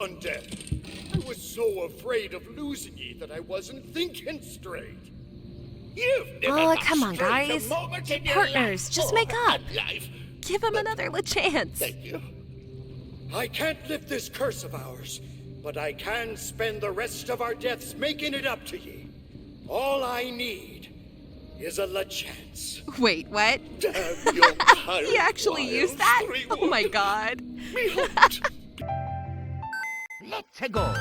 undead. I was so afraid of losing ye that I wasn't thinking straight. You've never Oh, got come on, straight a guys. moment in You're your partners. life. Just Oh, make up. life. Give him another chance. Thank you. I can't lift this curse of ours, but I can spend the rest of our deaths making it up to ye. All I need is a chance. Wait, what? Damn your pirate He actually wiles, used that? Threewood. Oh my god. Me hunt. Let's go.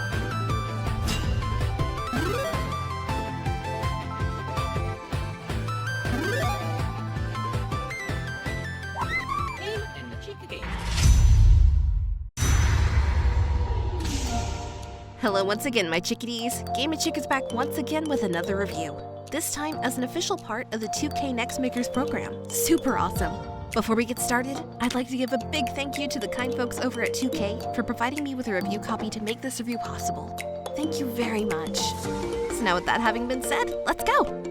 Hello once again, my chickadees. Game & Chick is back once again with another review. This time as an official part of the 2K Next Makers program. Super awesome. Before we get started, I'd like to give a big thank you to the kind folks over at 2K for providing me with a review copy to make this review possible. Thank you very much. So now with that having been said, let's go!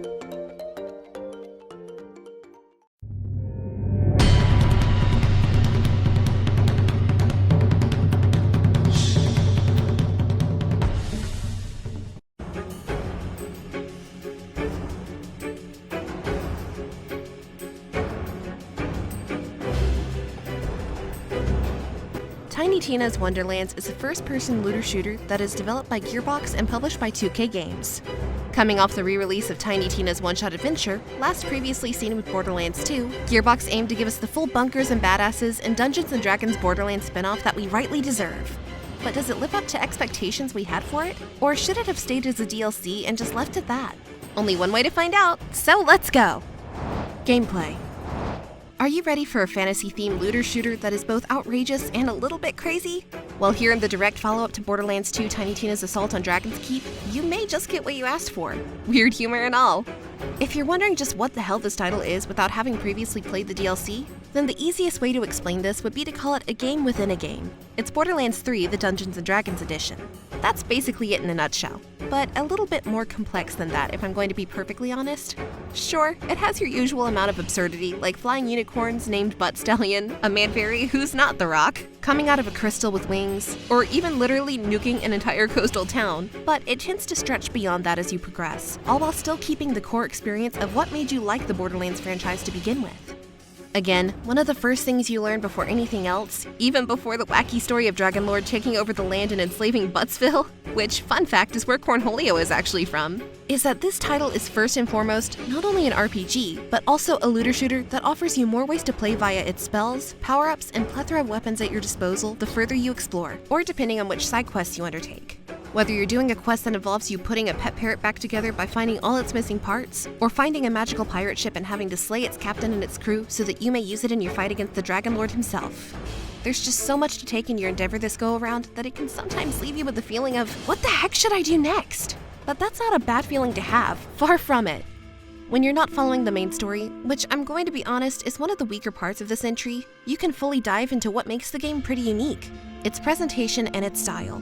Tiny Tina's Wonderlands is a first-person looter shooter that is developed by Gearbox and published by 2K Games. Coming off the re-release of Tiny Tina's one-shot adventure, last previously seen with Borderlands 2, Gearbox aimed to give us the full bunkers and badasses and Dungeons & Dragons Borderlands spin-off that we rightly deserve. But does it live up to expectations we had for it? Or should it have stayed as a DLC and just left at that? Only one way to find out, so let's go! Gameplay. Are you ready for a fantasy-themed looter shooter that is both outrageous and a little bit crazy? Well, here in the direct follow-up to Borderlands 2 Tiny Tina's Assault on Dragon's Keep, you may just get what you asked for. Weird humor and all. If you're wondering just what the hell this title is without having previously played the DLC, then the easiest way to explain this would be to call it a game within a game. It's Borderlands 3, the Dungeons & Dragons edition. That's basically it in a nutshell, but a little bit more complex than that if I'm going to be perfectly honest. Sure, it has your usual amount of absurdity, like flying unicorns named Butt Stallion, a man fairy who's not The Rock, coming out of a crystal with wings, or even literally nuking an entire coastal town, but it tends to stretch beyond that as you progress, all while still keeping the core experience of what made you like the Borderlands franchise to begin with. Again, one of the first things you learn before anything else, even before the wacky story of Dragonlord taking over the land and enslaving Buttsville, which, fun fact, is where Cornholio is actually from, is that this title is first and foremost not only an RPG, but also a looter shooter that offers you more ways to play via its spells, power-ups, and plethora of weapons at your disposal the further you explore, or depending on which side quests you undertake. Whether you're doing a quest that involves you putting a pet parrot back together by finding all its missing parts, or finding a magical pirate ship and having to slay its captain and its crew so that you may use it in your fight against the Dragonlord himself. There's just so much to take in your endeavor this go-around that it can sometimes leave you with the feeling of, what the heck should I do next? But that's not a bad feeling to have, far from it. When you're not following the main story, which I'm going to be honest is one of the weaker parts of this entry, you can fully dive into what makes the game pretty unique, its presentation and its style.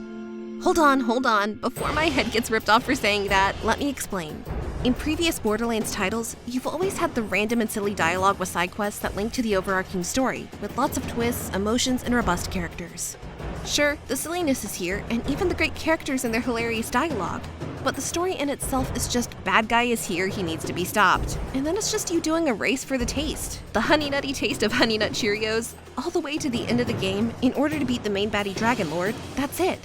Hold on, before my head gets ripped off for saying that, let me explain. In previous Borderlands titles, you've always had the random and silly dialogue with side quests that link to the overarching story, with lots of twists, emotions, and robust characters. Sure, the silliness is here, and even the great characters and their hilarious dialogue, but the story in itself is just bad guy is here, he needs to be stopped. And then it's just you doing a race for the taste. The honey nutty taste of Honey Nut Cheerios, all the way to the end of the game in order to beat the main baddie Dragonlord, that's it.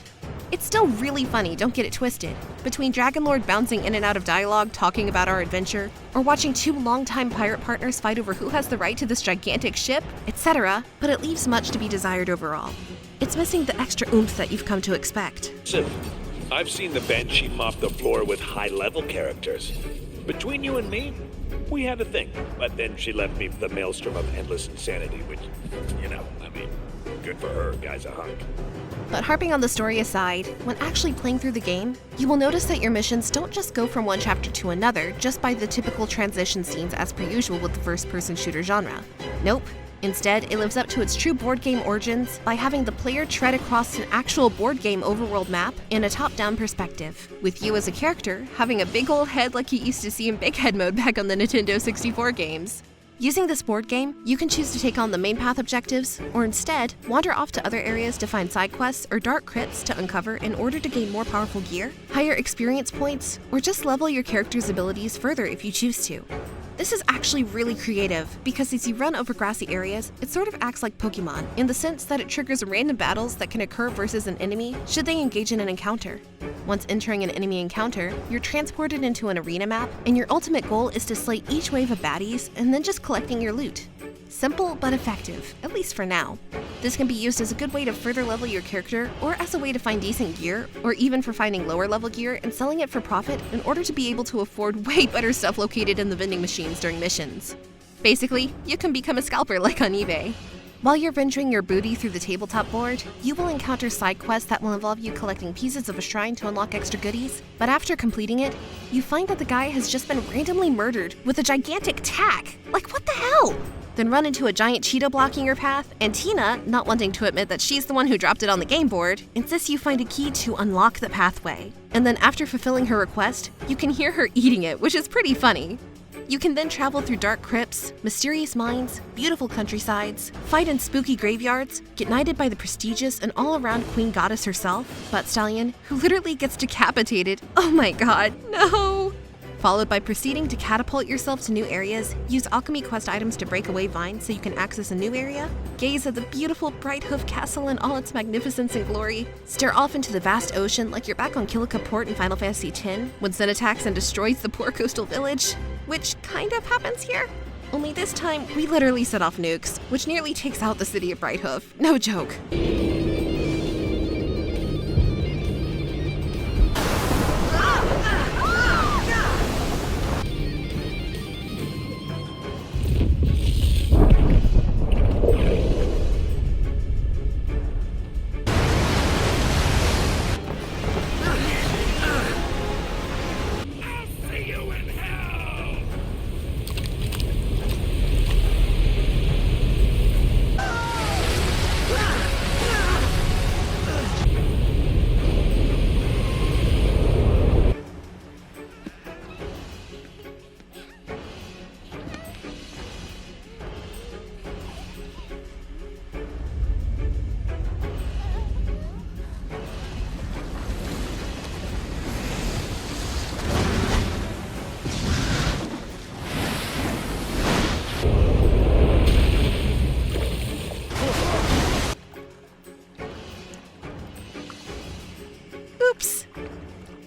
It's still really funny, don't get it twisted. Between Dragonlord bouncing in and out of dialogue talking about our adventure, or watching two longtime pirate partners fight over who has the right to this gigantic ship, etc., but it leaves much to be desired overall. It's missing the extra oomph that you've come to expect. Listen, I've seen the Banshee mop the floor with high-level characters. Between you and me, we had a thing, but then she left me the maelstrom of endless insanity, which, good for her, guy's a hunk. But harping on the story aside, when actually playing through the game, you will notice that your missions don't just go from one chapter to another just by the typical transition scenes as per usual with the first-person shooter genre. Nope. Instead, it lives up to its true board game origins by having the player tread across an actual board game overworld map in a top-down perspective, with you as a character having a big old head like you used to see in Big Head mode back on the Nintendo 64 games. Using this board game, you can choose to take on the main path objectives, or instead, wander off to other areas to find side quests or dark crypts to uncover in order to gain more powerful gear, higher experience points, or just level your character's abilities further if you choose to. This is actually really creative, because as you run over grassy areas, it sort of acts like Pokemon, in the sense that it triggers random battles that can occur versus an enemy should they engage in an encounter. Once entering an enemy encounter, you're transported into an arena map, and your ultimate goal is to slay each wave of baddies and then just collecting your loot. Simple but effective, at least for now. This can be used as a good way to further level your character, or as a way to find decent gear, or even for finding lower level gear and selling it for profit in order to be able to afford way better stuff located in the vending machines during missions. Basically, you can become a scalper like on eBay. While you're venturing your booty through the tabletop board, you will encounter side quests that will involve you collecting pieces of a shrine to unlock extra goodies, but after completing it, you find that the guy has just been randomly murdered with a gigantic tack. Like, what the hell? Then run into a giant cheetah blocking your path, and Tina, not wanting to admit that she's the one who dropped it on the game board, insists you find a key to unlock the pathway. And then after fulfilling her request, you can hear her eating it, which is pretty funny. You can then travel through dark crypts, mysterious mines, beautiful countrysides, fight in spooky graveyards, get knighted by the prestigious and all-around Queen Goddess herself, Butt Stallion, who literally gets decapitated. Oh my god, no! Followed by proceeding to catapult yourself to new areas, use alchemy quest items to break away vines so you can access a new area, gaze at the beautiful Bright Hoof Castle in all its magnificence and glory, stare off into the vast ocean like you're back on Kilika Port in Final Fantasy X, when Zen attacks and destroys the poor coastal village, which kind of happens here. Only this time, we literally set off nukes, which nearly takes out the city of Bright Hoof. No joke.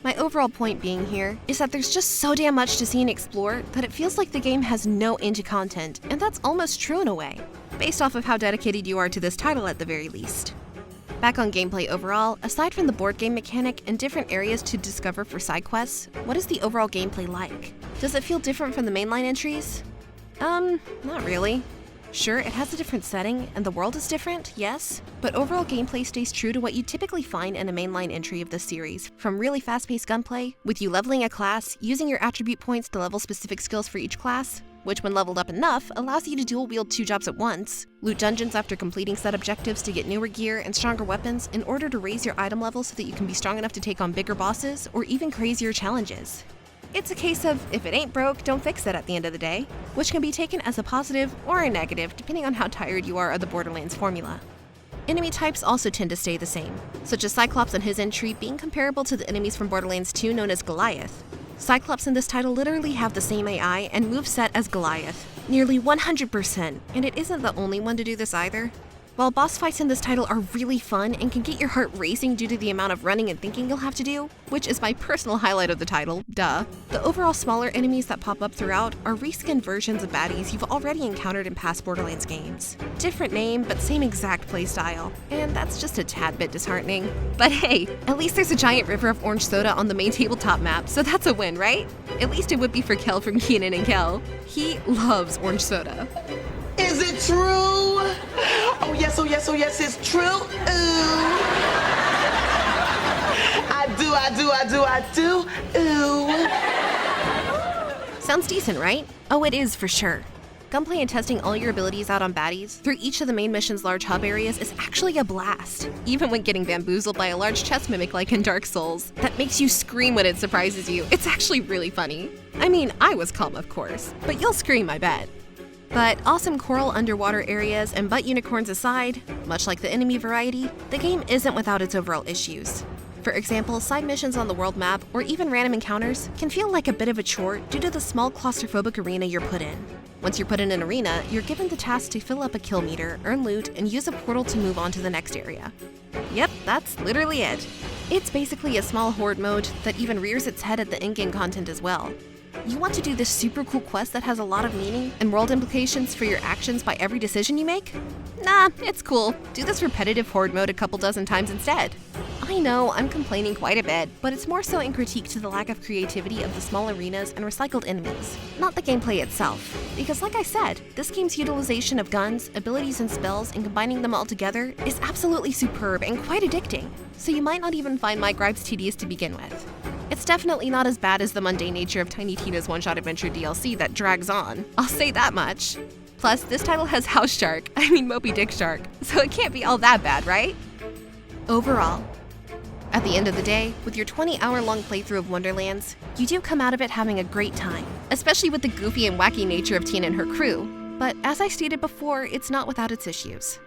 My overall point being here is that there's just so damn much to see and explore that it feels like the game has no end to content, and that's almost true in a way, based off of how dedicated you are to this title at the very least. Back on gameplay overall, aside from the board game mechanic and different areas to discover for side quests, what is the overall gameplay like? Does it feel different from the mainline entries? Not really. Sure, it has a different setting, and the world is different, yes, but overall gameplay stays true to what you typically find in a mainline entry of this series, from really fast-paced gunplay, with you leveling a class, using your attribute points to level specific skills for each class, which when leveled up enough, allows you to dual-wield 2 jobs at once, loot dungeons after completing set objectives to get newer gear and stronger weapons in order to raise your item level so that you can be strong enough to take on bigger bosses, or even crazier challenges. It's a case of, if it ain't broke, don't fix it at the end of the day, which can be taken as a positive or a negative depending on how tired you are of the Borderlands formula. Enemy types also tend to stay the same, such as Cyclops and his entry being comparable to the enemies from Borderlands 2 known as Goliath. Cyclops in this title literally have the same AI and moveset as Goliath, nearly 100%, and it isn't the only one to do this either. While boss fights in this title are really fun and can get your heart racing due to the amount of running and thinking you'll have to do, which is my personal highlight of the title, duh, the overall smaller enemies that pop up throughout are reskinned versions of baddies you've already encountered in past Borderlands games. Different name, but same exact playstyle, and that's just a tad bit disheartening. But hey, at least there's a giant river of orange soda on the main tabletop map, so that's a win, right? At least it would be for Kel from Keenan and Kel. He loves orange soda. Is it true? Oh yes, oh yes, oh yes, it's true. Ooh. I do. Ooh. Sounds decent, right? Oh, it is for sure. Gunplay and testing all your abilities out on baddies through each of the main mission's large hub areas is actually a blast, even when getting bamboozled by a large chest mimic like in Dark Souls. That makes you scream when it surprises you. It's actually really funny. I mean, I was calm, of course, but you'll scream, I bet. But awesome coral underwater areas and butt unicorns aside, much like the enemy variety, the game isn't without its overall issues. For example, side missions on the world map or even random encounters can feel like a bit of a chore due to the small claustrophobic arena you're put in. Once you're put in an arena, you're given the task to fill up a kill meter, earn loot, and use a portal to move on to the next area. Yep, that's literally it. It's basically a small horde mode that even rears its head at the in-game content as well. You want to do this super cool quest that has a lot of meaning and world implications for your actions by every decision you make? Nah, it's cool. Do this repetitive horde mode a couple dozen times instead. I know, I'm complaining quite a bit, but it's more so in critique to the lack of creativity of the small arenas and recycled enemies, not the gameplay itself. Because like I said, this game's utilization of guns, abilities, and spells and combining them all together is absolutely superb and quite addicting, so you might not even find my gripes tedious to begin with. It's definitely not as bad as the mundane nature of Tiny Tina's one-shot adventure DLC that drags on, I'll say that much. Plus, this title has Moby Dick Shark, so it can't be all that bad, right? Overall, at the end of the day, with your 20-hour-long playthrough of Wonderlands, you do come out of it having a great time, especially with the goofy and wacky nature of Tina and her crew. But as I stated before, it's not without its issues.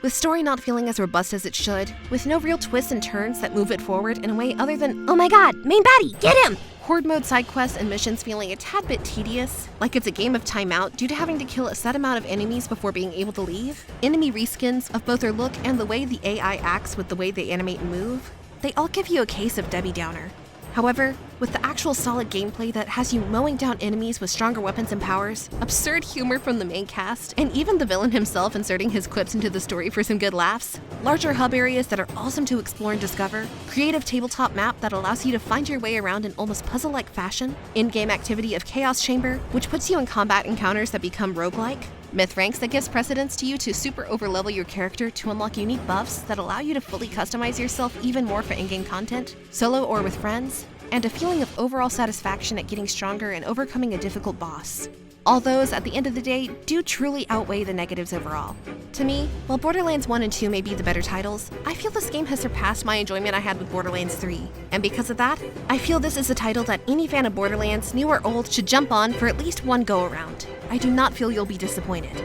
With story not feeling as robust as it should, with no real twists and turns that move it forward in a way other than, oh my god, main baddie, get him! Horde mode side quests and missions feeling a tad bit tedious, like it's a game of timeout due to having to kill a set amount of enemies before being able to leave, enemy reskins of both their look and the way the AI acts with the way they animate and move, they all give you a case of Debbie Downer. However, with the actual solid gameplay that has you mowing down enemies with stronger weapons and powers, absurd humor from the main cast, and even the villain himself inserting his quips into the story for some good laughs, larger hub areas that are awesome to explore and discover, creative tabletop map that allows you to find your way around in almost puzzle-like fashion, in-game activity of Chaos Chamber, which puts you in combat encounters that become roguelike, myth ranks that gives precedence to you to super overlevel your character to unlock unique buffs that allow you to fully customize yourself even more for in-game content, solo or with friends, and a feeling of overall satisfaction at getting stronger and overcoming a difficult boss. All those, at the end of the day, do truly outweigh the negatives overall. To me, while Borderlands 1 and 2 may be the better titles, I feel this game has surpassed my enjoyment I had with Borderlands 3. And because of that, I feel this is a title that any fan of Borderlands, new or old, should jump on for at least one go-around. I do not feel you'll be disappointed.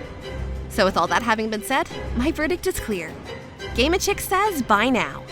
So with all that having been said, my verdict is clear. Game-A-Chick says buy now.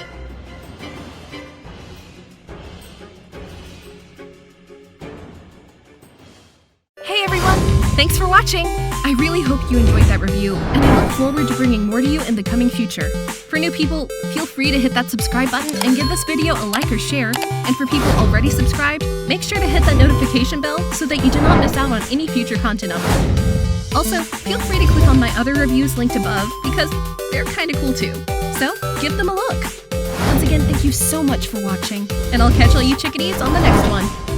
Hey everyone! Thanks for watching! I really hope you enjoyed that review, and I look forward to bringing more to you in the coming future. For new people, feel free to hit that subscribe button and give this video a like or share, and for people already subscribed, make sure to hit that notification bell so that you do not miss out on any future content upload. Also, feel free to click on my other reviews linked above, because they're kinda cool too. So, give them a look! Once again, thank you so much for watching, and I'll catch all you chickadees on the next one.